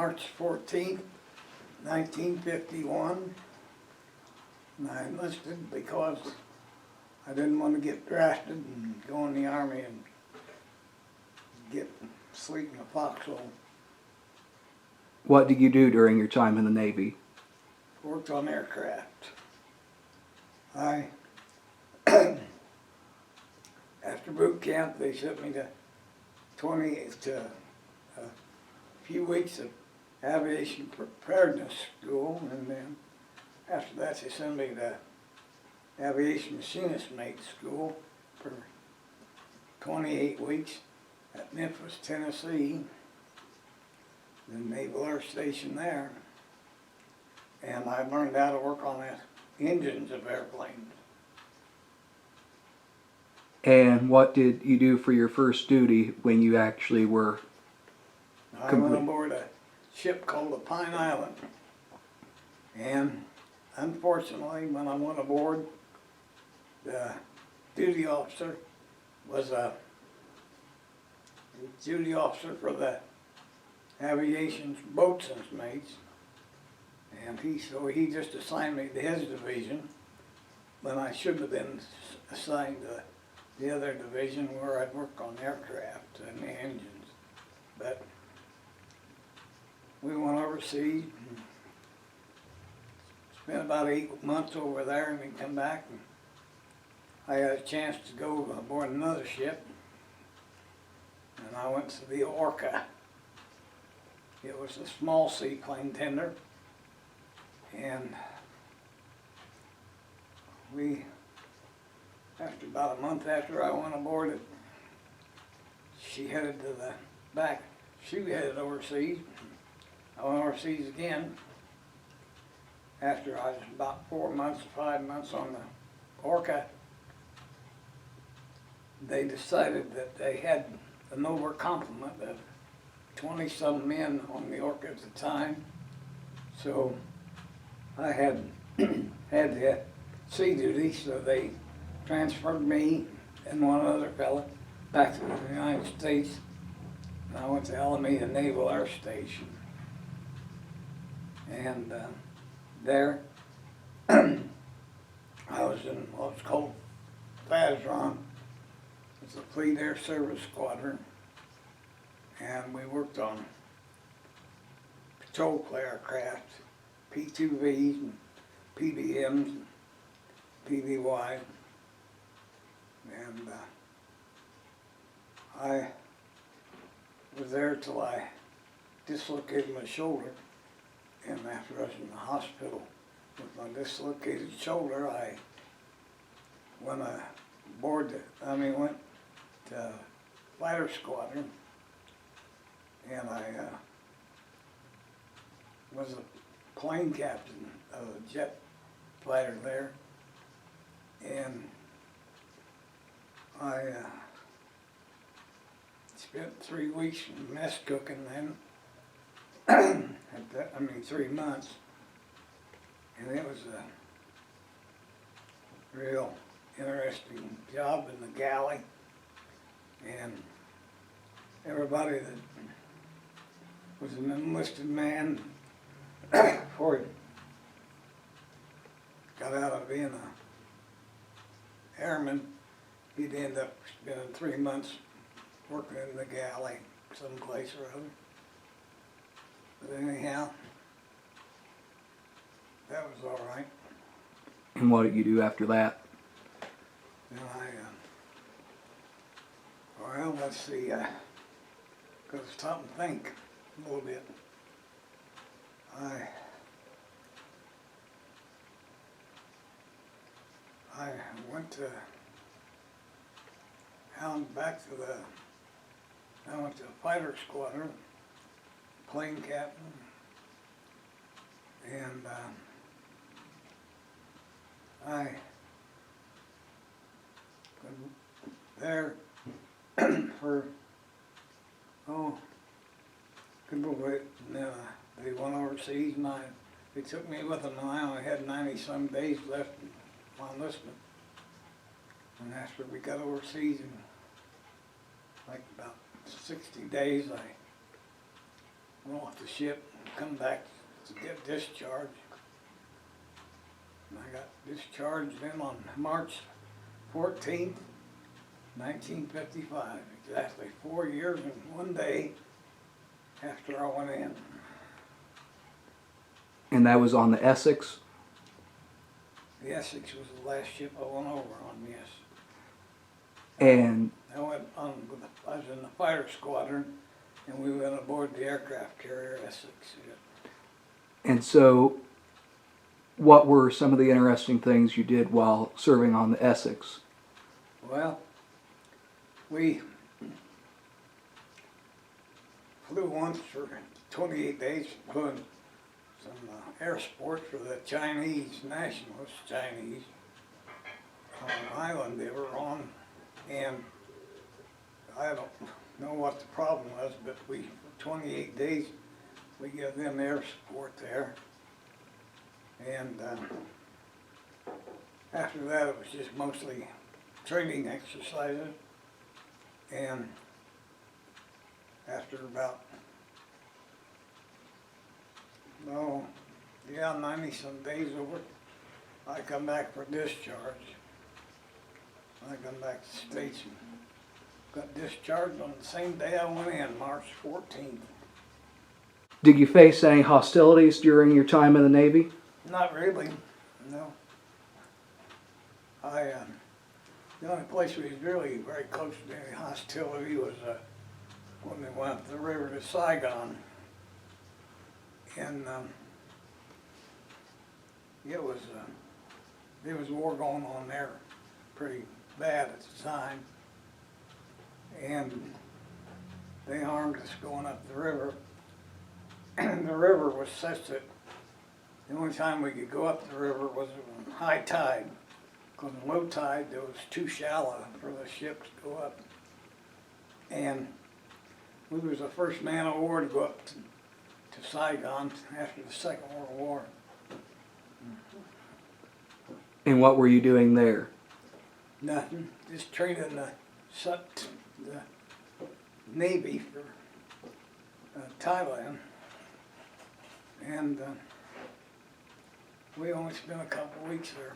March 14th, 1951. And I enlisted because I didn't want to get drafted and go in the Army and get sleep in a foxhole. What did you do during your time in the Navy? Worked on aircraft. I, after boot camp, they sent me to a few weeks of aviation preparedness school, and then after that they sent me to aviation machinist mate school for 28 weeks at Memphis, Tennessee, the Naval Air Station there. And I learned how to work on the engines of airplanes. And what did you do for your first duty when you actually were I went aboard a ship called the Pine Island. And unfortunately, when I went aboard, the duty officer was a duty officer for the aviation's boatswain's mates. And so he just assigned me to his division when I should have been assigned to the other division where I'd work on aircraft and the engines. But we went overseas and spent about 8 months over there, and we come back and I got a chance to go aboard another ship, and I went to the Orca. It was a small seaplane tender, and after about a month after I went aboard it, she headed to the back. She headed overseas. I went overseas again. After I was about 4 months, 5 months on the Orca, they decided that they had an overcomplement of 20-some men on the Orca at the time. So I had had sea duty, so they transferred me and one other fella back to the United States. And I went to Alameda Naval Air Station. And there, I was in what's called FASRON. It's a Fleet Air Service Squadron. And we worked on patrol aircraft, P2Vs and PBMs and PBY. And I was there till I dislocated my shoulder. And after I was in the hospital with my dislocated shoulder, I went to fighter squadron, and I was a plane captain of a jet fighter there, and I spent 3 weeks in mess cooking then. 3 months, and it was a real interesting job in the galley, and everybody that was an enlisted man before he got out of being an airman, he'd end up spending 3 months working in the galley someplace or other. But anyhow, that was all right. And what did you do after that? And well, let's see, got to stop and think a little bit. I went to I went to a fighter squadron, plane captain, and I was there for, good bit, and then they went overseas, and they took me with them, and I only had 90-some days left in my enlistment. And after we got overseas in like about 60 days, I went off the ship, come back to get discharged. And I got discharged then on March 14th, 1955, exactly 4 years and 1 day after I went in. And that was on the Essex? The Essex was the last ship I went over on, yes. And I went on, I was in the fighter squadron, and we went aboard the aircraft carrier Essex. and so what were some of the interesting things you did while serving on the Essex? Well, we flew once for 28 days, flew in some air sport for the Chinese, nationalist Chinese, on an island they were on, and I don't know what the problem was, but we, for 28 days, we gave them air support there. And after that, it was just mostly training exercises. And after about, 90 some days over, I come back for discharge. I come back to the States and got discharged on the same day I went in, March 14th. Did you face any hostilities during your time in the Navy? Not really, no. The only place we was really very close to any hostility was when we went up the river to Saigon. And there was war going on there pretty bad at the time. And they armed us going up the river. And the river was such that the only time we could go up the river was on high tide. Because in low tide, it was too shallow for the ships to go up. And we was the first man of war to go up to Saigon after the Second World War. And what were you doing there? Nothing, just training the Navy for Thailand. And we only spent a couple weeks there.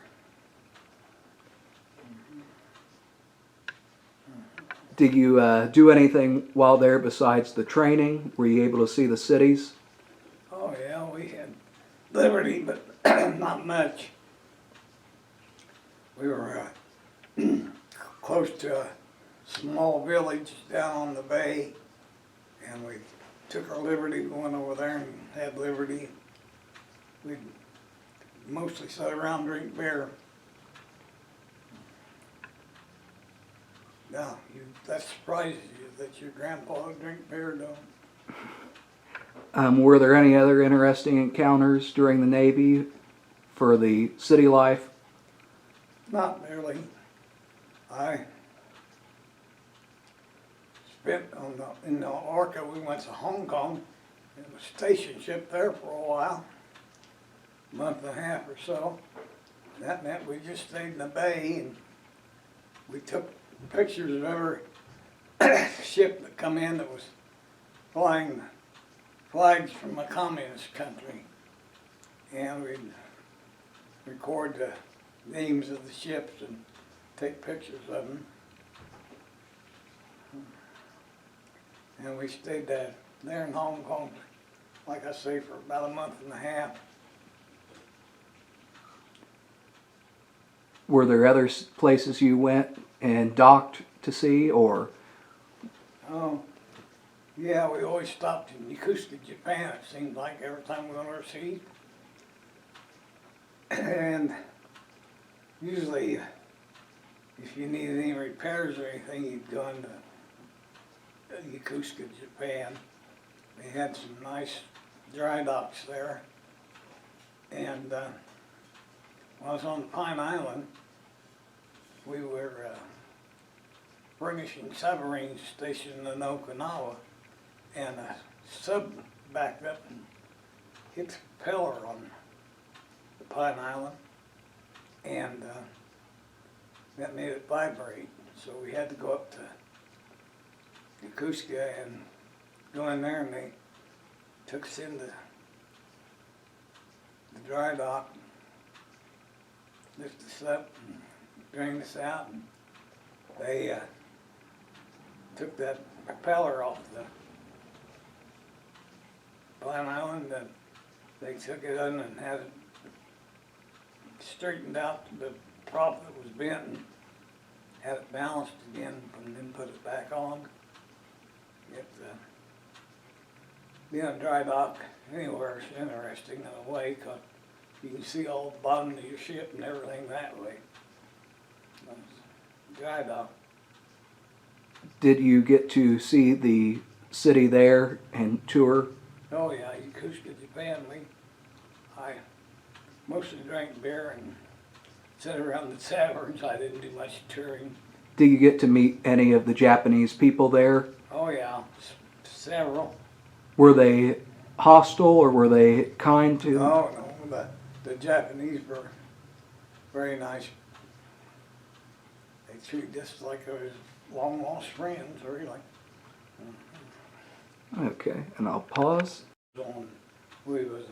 Did you do anything while there besides the training? Were you able to see the cities? Oh yeah, we had liberty, but not much. We were close to a small village down on the bay, and we took our liberty going over there and had liberty. We'd mostly sat around and drink beer. Now, that surprises you that your grandpa would drink beer, don't? Were there any other interesting encounters during the Navy for the city life? Not really. I spent in the Orca, we went to Hong Kong and was station ship there for a while, a month and a half or so. That meant we just stayed in the bay and we took pictures of every ship that come in that was flying flags from a communist country. And we'd record the names of the ships and take pictures of them. And we stayed there in Hong Kong, like I say, for about a month and a half. Were there other places you went and docked to see, or? Oh, yeah, we always stopped in Yokosuka, Japan, it seemed like, every time we went overseas. And usually, if you needed any repairs or anything, you'd go into Yokosuka, Japan. They had some nice dry docks there. And when I was on Pine Island, we were furnishing submarines stationed in Okinawa, and a sub backed up and hit the propeller on the Pine Island, and that made it vibrate. So we had to go up to Yokosuka and go in there, and they took us into the dry dock, lift us up and drain us out. And they took that propeller off the Pine Island, and they took it in and had it straightened out, the prop that was bent, and had it balanced again, and then put it back on. It, being a dry dock anywhere is interesting in a way, 'cause you can see all the bottom of your ship and everything that way. Dry dock. Did you get to see the city there and tour? Oh yeah, Yakutka, Japan. I mostly drank beer and sat around the taverns. I didn't do much touring. Did you get to meet any of the Japanese people there? Oh yeah, several. Were they hostile or were they kind to? No, the Japanese were very nice. They treated us like I was long lost friends, really. Okay, and I'll pause. We was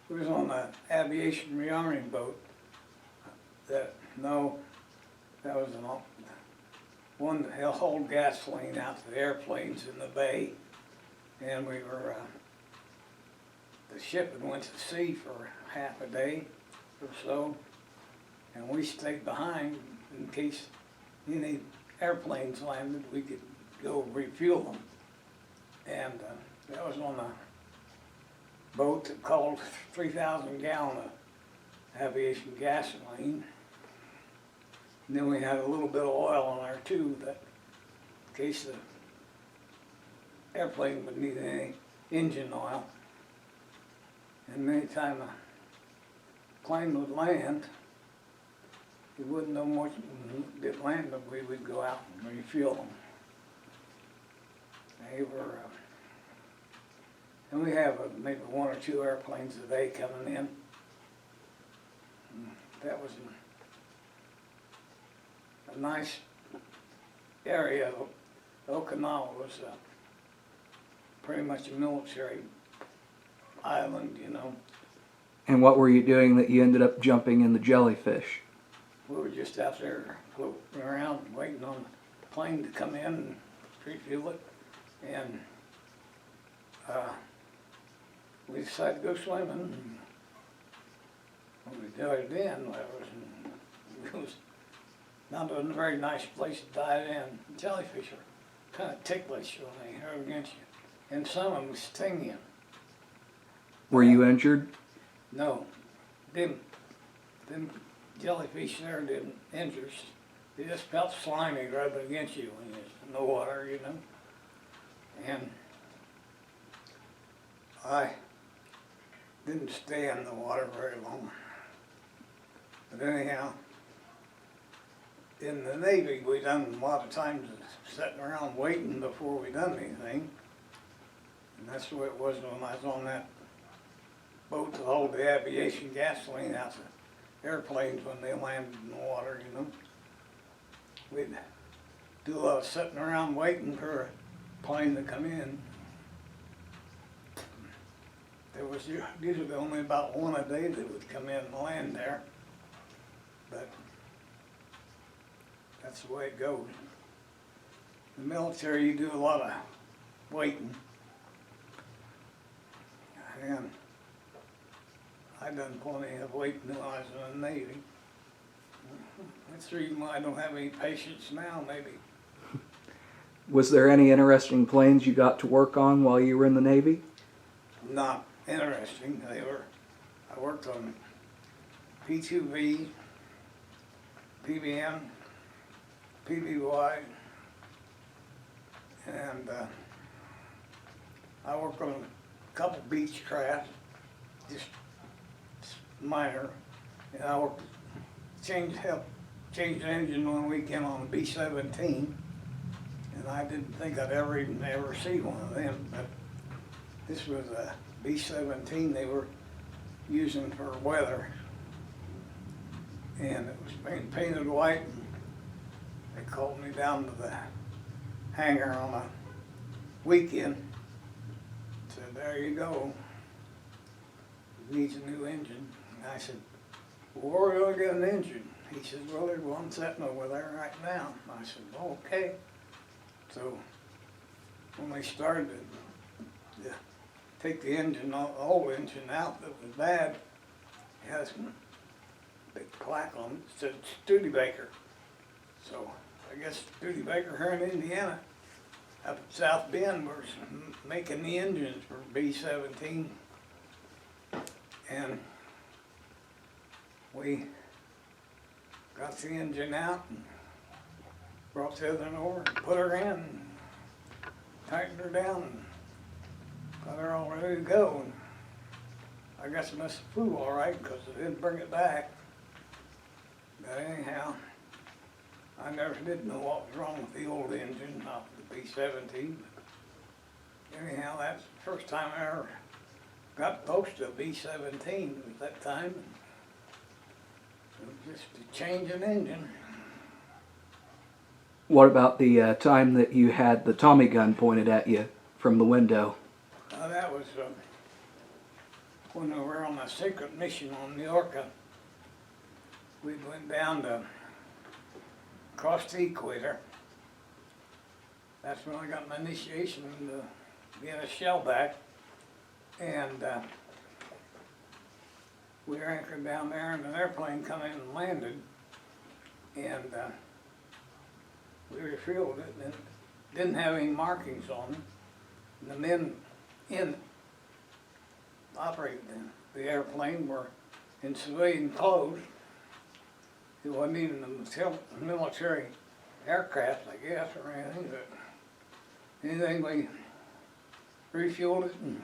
we was on an aviation rearming boat. That was one that hauled gasoline out to the airplanes in the bay, and we were the ship had went to sea for half a day or so, and we stayed behind in case any airplanes landed. We could go refuel them, and that was on a boat that called 3,000 gallon of aviation gasoline. And then we had a little bit of oil in there too, that in case the airplane would need any engine oil. And many times a plane would land, we wouldn't know much when it landed, but we would go out and refuel them. They were, and we have maybe 1 or 2 airplanes a day coming in. And that was a nice area. Okinawa was pretty much a military island, you know. And what were you doing that you ended up jumping in the jellyfish? We were just out there floating around waiting on the plane to come in and refuel it. And we decided to go swimming. When we dived in, it was not a very nice place to dive in. Jellyfish are kind of ticklish when they hurt against you, and some of them sting you. Were you injured? No, them jellyfish there didn't injure us. They just felt slimy rubbing against you when you're in the water, you know. And I didn't stay in the water very long. But anyhow, in the Navy, we done a lot of times sitting around waiting before we done anything. And that's the way it was when I was on that boat to hold the aviation gasoline out to airplanes when they landed in the water, you know. We'd do a lot of sitting around waiting for a plane to come in. There was usually only about 1 a day that would come in and land there. But that's the way it goes. In the military, you do a lot of waiting. And I done plenty of waiting when I was in the Navy. That's the reason why I don't have any patience now, maybe. Was there any interesting planes you got to work on while you were in the Navy? Not interesting. I worked on P2V, PBM, PBY, and I worked on a couple beach craft, just minor, and I worked, helped change the engine one weekend on a B-17, and I didn't think I'd ever see one of them, but this was a B-17 they were using for weather, and it was painted white, and they called me down to the hangar on a weekend, said, there you go, needs a new engine. And I said, well, where are we gonna get an engine? He says, well, there's one sitting over there right now. I said, okay. So when they started to take the engine, the old engine out that was bad, it has a big plaque on it that said Studebaker. So I guess Studebaker here in Indiana, up at South Bend, was making the engines for B-17. And we got the engine out and brought the other one over and put her in, and tightened her down, and got her all ready to go. And I guess it must have flew all right because I didn't bring it back. But anyhow, I never did know what was wrong with the old engine, not the B-17. Anyhow, that's the first time I ever got close to a B-17 at that time. It was just to change an engine. What about the time that you had the Tommy gun pointed at you from the window? That was when we were on a secret mission on New York. We went down to across the equator. That's when I got my initiation into being a shellback. And we were anchored down there, and an airplane come in and landed. And we refueled it, and it didn't have any markings on it. And the men in operating the airplane were in civilian clothes. It wasn't even a military aircraft, I guess, or anything. But anything, we refueled it and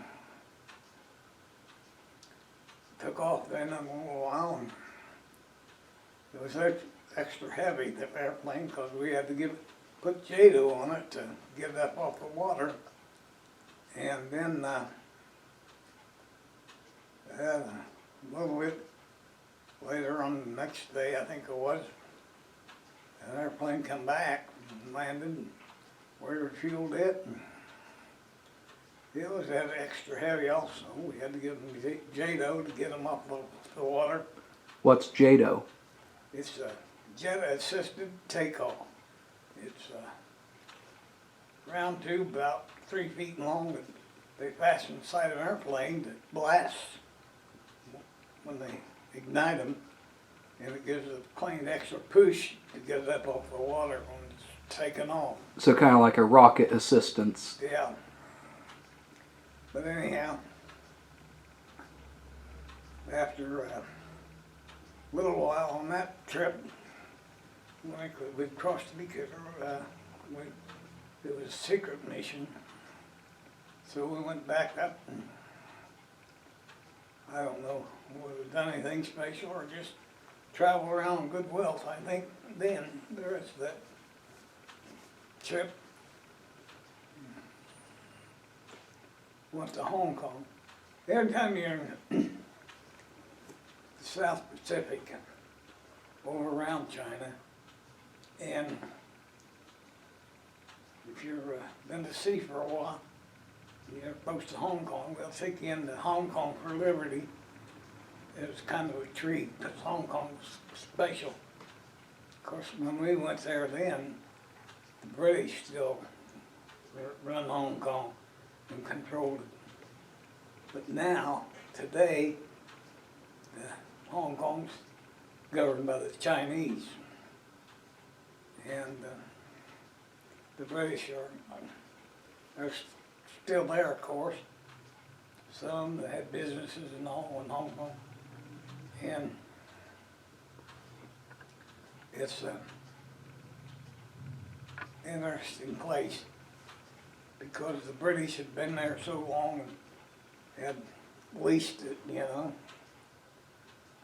took off then in a little while. And it was extra heavy, the airplane, because we had to put JADO on it to get it up off the water. And then a little bit later on the next day, I think it was, an airplane come back and landed, and we refueled it. And it was that extra heavy also. We had to give them JADO to get them off the water. What's JADO? It's a jet-assisted takeoff. It's a round tube about 3 feet long that they fasten inside an airplane that blasts when they ignite them, and it gives the plane extra push to get it up off the water when it's taken off. So kind of like a rocket assistance. Yeah. But anyhow, after a little while on that trip, we'd crossed the equator. It was a secret mission, so we went back up, and I don't know whether we'd done anything special or just travel around good wealth. I think then the rest of that trip went to Hong Kong. Every time you're in the South Pacific, over around China, and if you've been to sea for a while, you're close to Hong Kong, they'll take you into Hong Kong for liberty. It was kind of a treat, because Hong Kong was special. Of course, when we went there then, the British still run Hong Kong and controlled it. But now, today, Hong Kong's governed by the Chinese. And the British are still there, of course. Some that had businesses and all in Hong Kong. And it's an interesting place because the British had been there so long and had leased it, you know,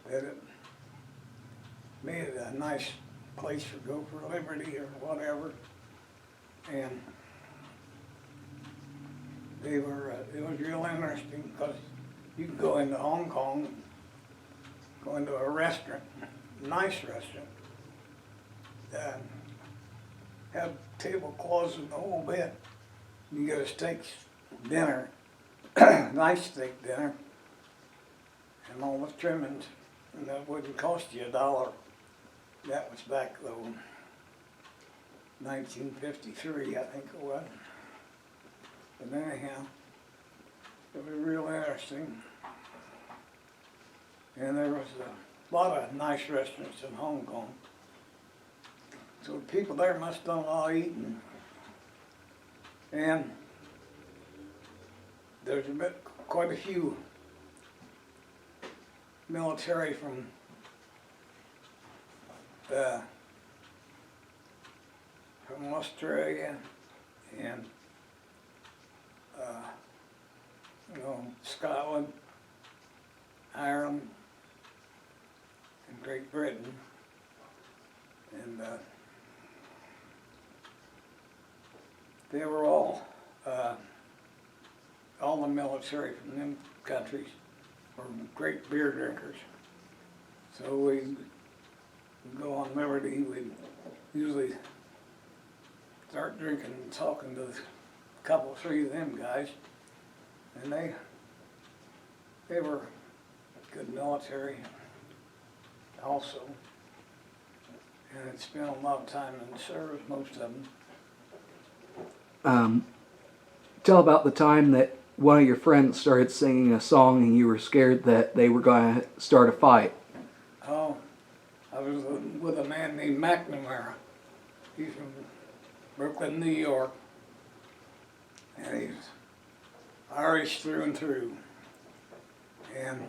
that it made it a nice place to go for liberty or whatever. And it was real interesting because you can go into Hong Kong, go into a restaurant, nice restaurant, have tablecloths and the whole bit. You get a steak dinner, nice steak dinner, with trimmings, and that wouldn't cost you $1. That was back though, 1953, I think it was. But anyhow, it was real interesting. And there was a lot of nice restaurants in Hong Kong. So the people there must have done a lot of eating. And there's quite a few military from Australia and Scotland, Ireland, and Great Britain, and they were all the military from them countries were great beer drinkers. So we'd go on liberty, we'd usually start drinking and talking to a couple, three of them guys, and they were good military also, and had spent a lot of time in the service, most of them. Tell about the time that one of your friends started singing a song and you were scared that they were going to start a fight. Oh, I was with a man named McNamara. He's from Brooklyn, New York, and he's Irish through and through. And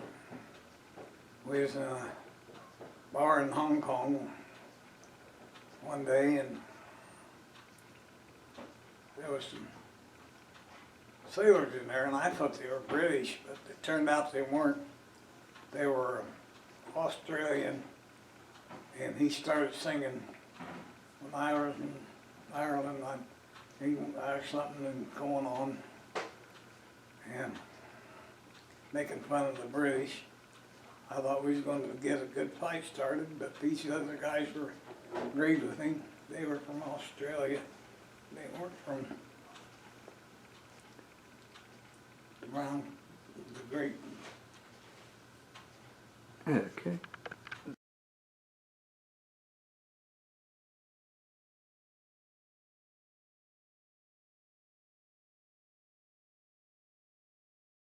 we was in a bar in Hong Kong one day, and there was some sailors in there, and I thought they were British, but it turned out they weren't. They were Australian, and he started singing when I was in Ireland. There was something going on, and making fun of the British. I thought we was going to get a good fight started, but these other guys were agreed with him. They were from Australia. They weren't from around the Great. Okay.